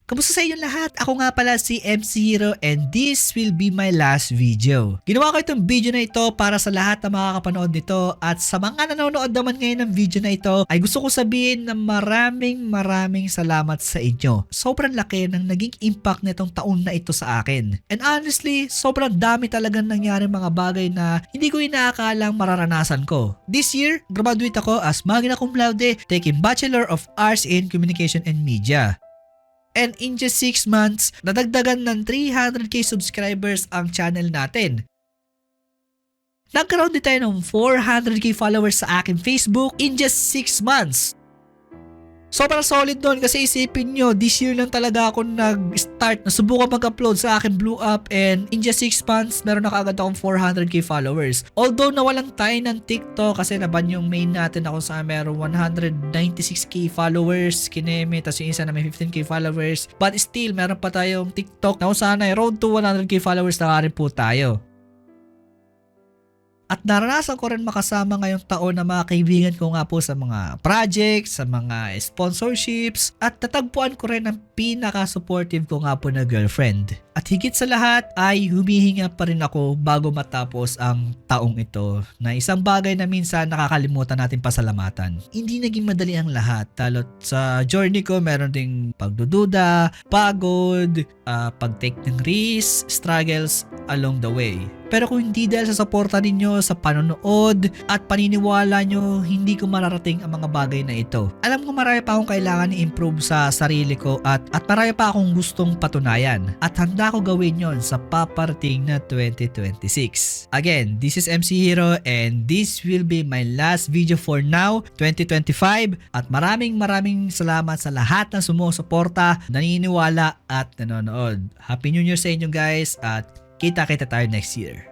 Kamusta sa inyo lahat? Ako nga pala si MC Hero and this will be my last video. Ginawa ko itong video na ito para sa lahat na makakapanood nito at sa mga nanonood naman ngayon ng video na ito ay gusto ko sabihin na maraming salamat sa inyo. Sobrang laki ng naging impact nitong taon na ito sa akin. And honestly, sobrang dami talagang nangyari mga bagay na hindi ko inaakalang mararanasan ko. This year, graduate ako as magna cum laude taking Bachelor of Arts in Communication and Media. And in just 6 months, nadagdagan ng 300k subscribers ang channel natin. Nagkaroon din tayo ng 400k followers sa aking Facebook in just 6 months. Sobrang solid doon kasi isipin nyo, this year lang talaga ako nag-start na subukan mag-upload sa akin Blue Up and in just 6 months, meron na kaagad akong 400k followers. Although nawalan tayo ng TikTok kasi naban yung main natin ako sa meron 196k followers, kineme, tas yung isa na may 15k followers. But still, meron pa tayong TikTok na kung sana road to 100k followers na rin po tayo. At naranasan ko rin makasama ngayong taon na mga kaibigan ko nga po sa mga projects, sa mga sponsorships at natagpuan ko rin ang pinaka-supportive ko nga po na girlfriend. At higit sa lahat ay humihinga pa rin ako bago matapos ang taong ito na isang bagay na minsan nakakalimutan natin pasalamatan. Hindi naging madali ang lahat talot sa journey ko meron ding pagdududa, pagod, pag-take ng risk, struggles along the way. Pero kung hindi dahil sa suporta ninyo, sa panonood at paniniwala nyo, hindi ko mararating ang mga bagay na ito. Alam ko marami pa akong kailangan i-improve sa sarili ko at marami pa akong gustong patunayan. At handa ko gawin yon sa paparating na 2026. Again, this is MC Hero and this will be my last video for now, 2025. At maraming salamat sa lahat ng sumusuporta, naniniwala at nanonood. Happy New Year sa inyo guys at kita tayo next year.